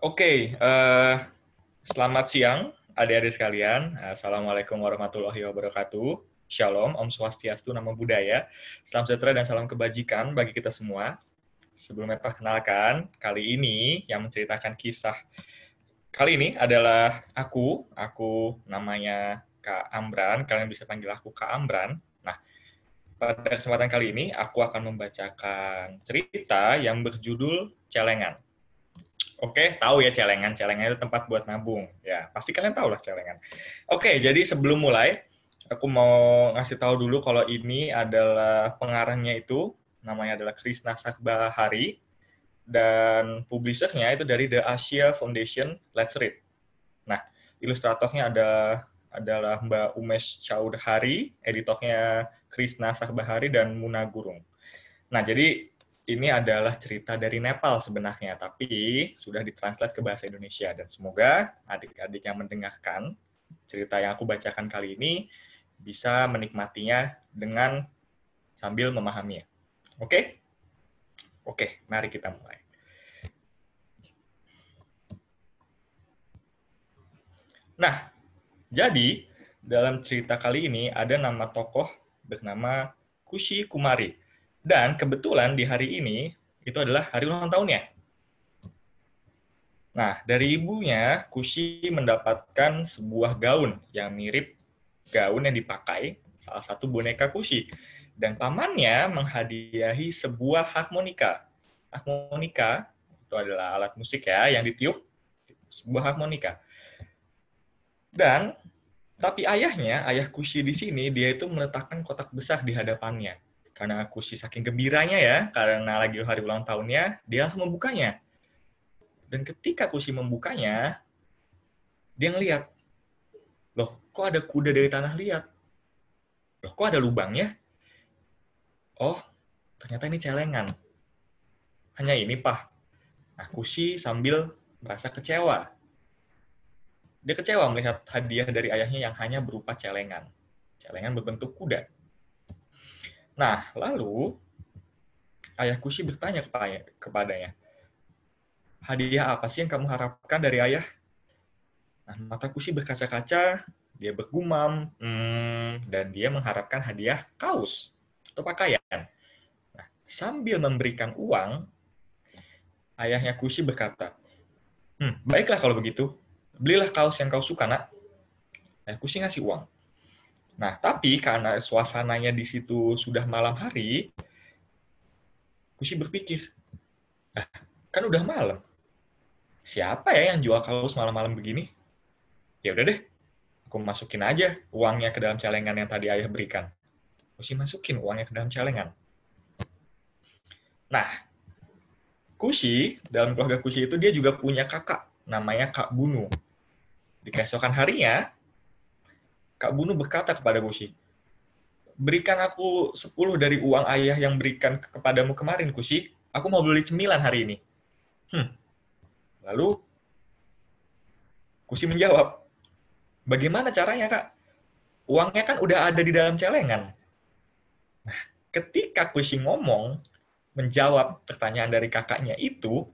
Oke, selamat siang adik-adik sekalian. Assalamualaikum warahmatullahi wabarakatuh. Shalom, Om Swastiastu, Namo Buddhaya. Salam sejahtera dan salam kebajikan bagi kita semua. Sebelumnya perkenalkan, kali ini yang menceritakan kisah kali ini adalah aku namanya Kak Amran, kalian bisa panggil aku Kak Amran. Nah, pada kesempatan kali ini aku akan membacakan cerita yang berjudul Celengan. Oke, tahu ya celengan. Celengan itu tempat buat nabung. Ya, pasti kalian tahu lah celengan. Oke, jadi sebelum mulai, aku mau ngasih tahu dulu kalau ini adalah pengarangnya itu, namanya adalah Krishna Sakbahari, dan publishernya itu dari The Asia Foundation. Let's read. Nah, ilustratornya adalah Mbak Umesh Chaudhary, editornya Krishna Sakbahari dan Muna Gurung. Nah, jadi ini adalah cerita dari Nepal sebenarnya, tapi sudah ditranslate ke bahasa Indonesia. Dan semoga adik-adik yang mendengarkan cerita yang aku bacakan kali ini bisa menikmatinya dengan sambil memahaminya. Oke? Oke, mari kita mulai. Nah, jadi dalam cerita kali ini ada nama tokoh bernama Kushi Kumari. Dan kebetulan di hari ini itu adalah hari ulang tahunnya. Nah, dari ibunya, Kushi mendapatkan sebuah gaun yang mirip gaun yang dipakai salah satu boneka Kushi. Dan pamannya menghadiahi sebuah harmonika. Harmonika itu adalah alat musik ya yang ditiup, sebuah harmonika. Dan tapi ayah Kushi di sini dia itu meletakkan kotak besar di hadapannya. Karena Kushi saking gembiranya ya, karena lagi hari ulang tahunnya, dia langsung membukanya. Dan ketika Kushi membukanya, dia ngeliat, loh, kok ada kuda dari tanah liat? Loh, kok ada lubangnya? Oh, ternyata ini celengan. Hanya ini, Pak. Nah, Kushi sambil merasa kecewa. Dia kecewa melihat hadiah dari ayahnya yang hanya berupa celengan. Celengan berbentuk kuda. Nah, lalu ayah Kushi bertanya kepadanya, hadiah apa sih yang kamu harapkan dari ayah? Nah, mata Kushi berkaca-kaca, dia bergumam, dan dia mengharapkan hadiah kaos atau pakaian. Nah, sambil memberikan uang, ayahnya Kushi berkata, baiklah kalau begitu, belilah kaos yang kau suka, nak. Ayah Kushi ngasih uang. Nah, tapi karena suasananya di situ sudah malam hari, Kushi berpikir, kan udah malam. Siapa ya yang jual kaos malam-malam begini? Ya udah deh, aku masukin aja uangnya ke dalam celengan yang tadi ayah berikan. Kushi masukin uangnya ke dalam celengan. Nah, Kushi, dalam keluarga Kushi itu dia juga punya kakak, namanya Kak Bunu. Di keesokan harinya, Kak Bunu berkata kepada Kushi, berikan aku 10 dari uang ayah yang berikan kepadamu kemarin, Kushi. Aku mau beli cemilan hari ini. Lalu, Kushi menjawab, bagaimana caranya, Kak? Uangnya kan udah ada di dalam celengan. Nah, ketika Kushi ngomong, menjawab pertanyaan dari kakaknya itu,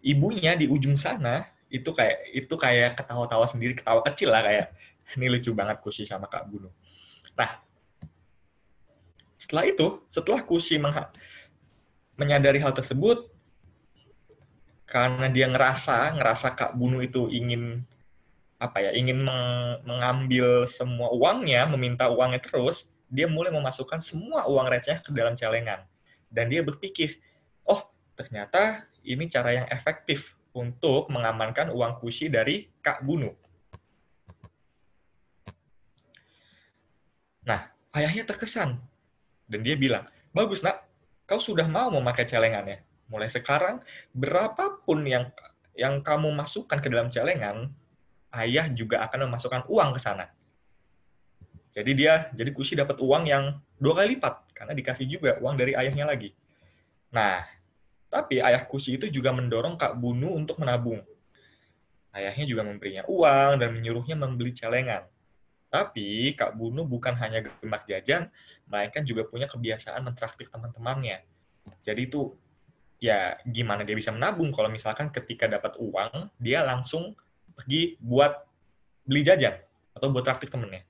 ibunya di ujung sana itu kayak ketawa-tawa sendiri, ketawa kecil lah kayak ini lucu banget Kushi sama Kak Bunu. Nah, setelah Kushi menyadari hal tersebut, karena dia ngerasa Kak Bunu itu ingin ingin mengambil semua uangnya, meminta uangnya terus, dia mulai memasukkan semua uang receh ke dalam celengan. Dan dia berpikir, oh ternyata ini cara yang efektif untuk mengamankan uang Kushi dari Kak Bunu. Nah, ayahnya terkesan. Dan dia bilang, bagus nak, kau sudah mau memakai celengannya. Mulai sekarang, berapapun yang kamu masukkan ke dalam celengan, ayah juga akan memasukkan uang ke sana. Jadi Kushi dapat uang yang 2 kali lipat, karena dikasih juga uang dari ayahnya lagi. Nah, tapi ayah Kushi itu juga mendorong Kak Bunu untuk menabung. Ayahnya juga memberinya uang dan menyuruhnya membeli celengan. Tapi Kak Bunu bukan hanya gemar jajan, melainkan juga punya kebiasaan mentraktir teman-temannya. Jadi itu ya gimana dia bisa menabung kalau misalkan ketika dapat uang, dia langsung pergi buat beli jajan atau buat traktir temennya.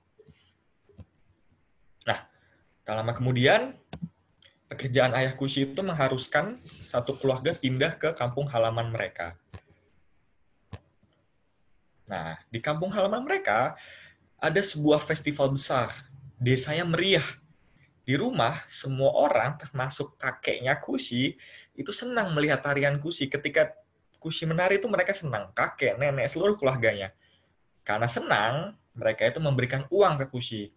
Nah, tak lama kemudian, pekerjaan ayah Kushi itu mengharuskan satu keluarga pindah ke kampung halaman mereka. Nah, di kampung halaman mereka ada sebuah festival besar. Desanya meriah. Di rumah, semua orang, termasuk kakeknya Kushi, itu senang melihat tarian Kushi. Ketika Kushi menari itu mereka senang. Kakek, nenek, seluruh keluarganya. Karena senang, mereka itu memberikan uang ke Kushi.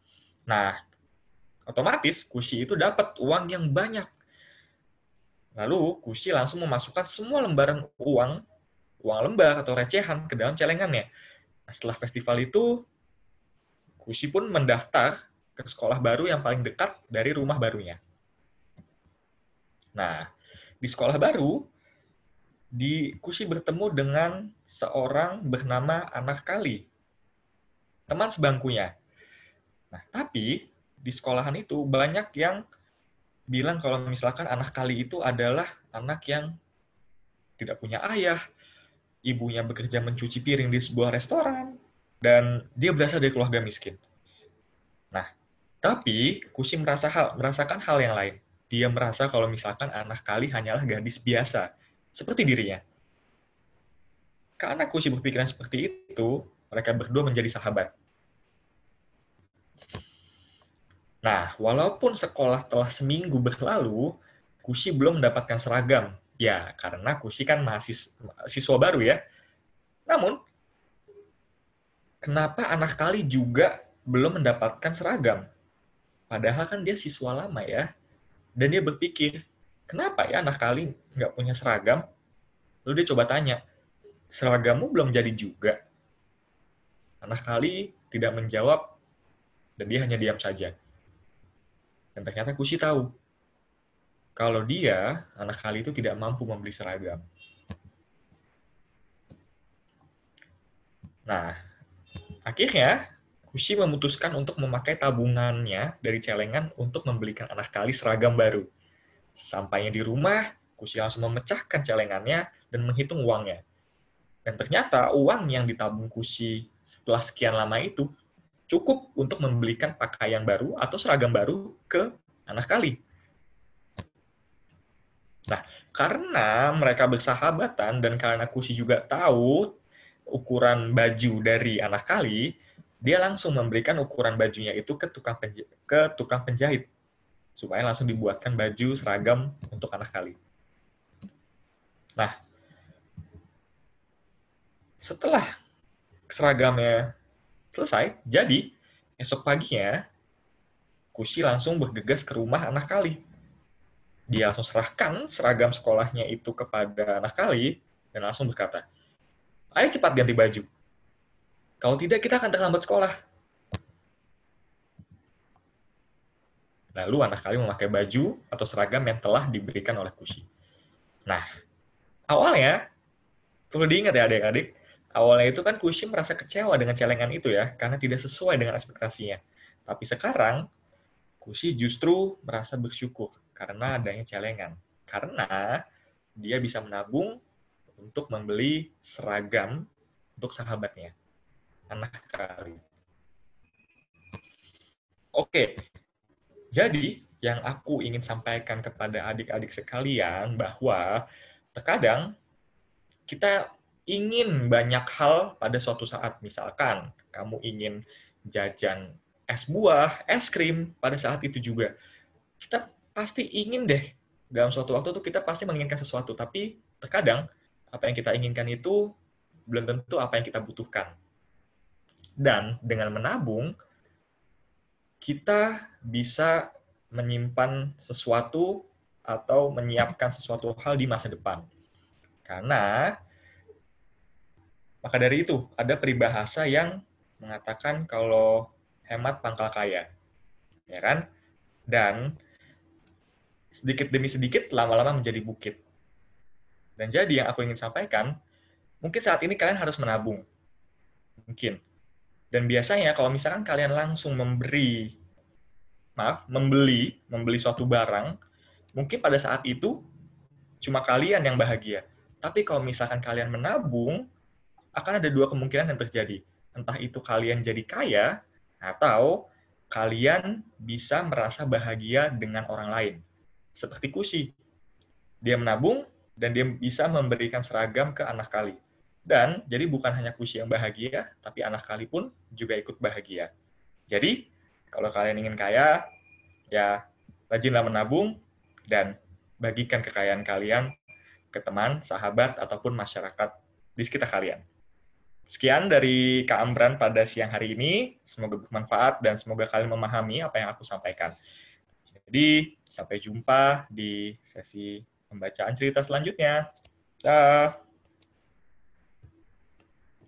Nah, otomatis Kushi itu dapat uang yang banyak. Lalu Kushi langsung memasukkan semua lembaran uang lembar atau recehan ke dalam celengannya. Nah, setelah festival itu, Kushi pun mendaftar ke sekolah baru yang paling dekat dari rumah barunya. Nah, di sekolah baru, Kushi bertemu dengan seorang bernama Anak Kali, teman sebangkunya. Nah, tapi di sekolahan itu banyak yang bilang kalau misalkan Anak Kali itu adalah anak yang tidak punya ayah, ibunya bekerja mencuci piring di sebuah restoran, dan dia berasal dari keluarga miskin. Nah, tapi Kushi merasakan hal yang lain. Dia merasa kalau misalkan Anak Kali hanyalah gadis biasa, seperti dirinya. Karena Kushi berpikiran seperti itu, mereka berdua menjadi sahabat. Nah, walaupun sekolah telah seminggu berlalu, Kushi belum mendapatkan seragam. Ya, karena Kushi kan siswa baru ya. Namun, kenapa Anak Kali juga belum mendapatkan seragam? Padahal kan dia siswa lama ya. Dan dia berpikir, kenapa ya Anak Kali nggak punya seragam? Lalu dia coba tanya, seragammu belum jadi juga? Anak Kali tidak menjawab, dan dia hanya diam saja. Dan ternyata Kushi tahu, kalau dia, Anak Kali itu tidak mampu membeli seragam. Nah, akhirnya Kushi memutuskan untuk memakai tabungannya dari celengan untuk membelikan Anak Kali seragam baru. Sesampainya di rumah, Kushi langsung memecahkan celengannya dan menghitung uangnya. Dan ternyata uang yang ditabung Kushi setelah sekian lama itu cukup untuk membelikan pakaian baru atau seragam baru ke Anak Kali. Nah, karena mereka bersahabatan dan karena Kushi juga tahu ukuran baju dari Anak Kali, dia langsung memberikan ukuran bajunya itu ke tukang penjahit supaya langsung dibuatkan baju seragam untuk Anak Kali. Nah, setelah seragamnya selesai, jadi esok paginya Kushi langsung bergegas ke rumah Anak Kali. Dia langsung serahkan seragam sekolahnya itu kepada Anak Kali dan langsung berkata, "Ayo cepat ganti baju. Kalau tidak, kita akan terlambat sekolah." Lalu Anak Kali memakai baju atau seragam yang telah diberikan oleh Kushi. Nah, awalnya, perlu diingat ya adik-adik, awalnya itu kan Kushi merasa kecewa dengan celengan itu ya, karena tidak sesuai dengan ekspektasinya. Tapi sekarang, Kushi justru merasa bersyukur karena adanya celengan. Karena dia bisa menabung untuk membeli seragam untuk sahabatnya, Anak Kali. Oke, jadi yang aku ingin sampaikan kepada adik-adik sekalian bahwa terkadang kita ingin banyak hal pada suatu saat. Misalkan kamu ingin jajan es buah, es krim pada saat itu juga. Kita pasti ingin deh, dalam suatu waktu tuh kita pasti menginginkan sesuatu, tapi terkadang apa yang kita inginkan itu belum tentu apa yang kita butuhkan. Dan dengan menabung, kita bisa menyimpan sesuatu atau menyiapkan sesuatu hal di masa depan. Karena maka dari itu, ada peribahasa yang mengatakan kalau hemat pangkal kaya. Ya kan? Dan sedikit demi sedikit lama-lama menjadi bukit. Dan jadi yang aku ingin sampaikan, mungkin saat ini kalian harus menabung. Mungkin. Dan biasanya kalau misalkan kalian langsung membeli suatu barang, mungkin pada saat itu cuma kalian yang bahagia. Tapi kalau misalkan kalian menabung, akan ada dua kemungkinan yang terjadi. Entah itu kalian jadi kaya, atau kalian bisa merasa bahagia dengan orang lain. Seperti Kushi. Dia menabung, dan dia bisa memberikan seragam ke anak kali. Dan, jadi bukan hanya Kushi yang bahagia, tapi anak kali pun juga ikut bahagia. Jadi, kalau kalian ingin kaya, ya rajinlah menabung, dan bagikan kekayaan kalian ke teman, sahabat, ataupun masyarakat di sekitar kalian. Sekian dari Kak Amran pada siang hari ini. Semoga bermanfaat dan semoga kalian memahami apa yang aku sampaikan. Jadi, sampai jumpa di sesi pembacaan cerita selanjutnya. Dah.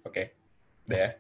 Oke, udah ya.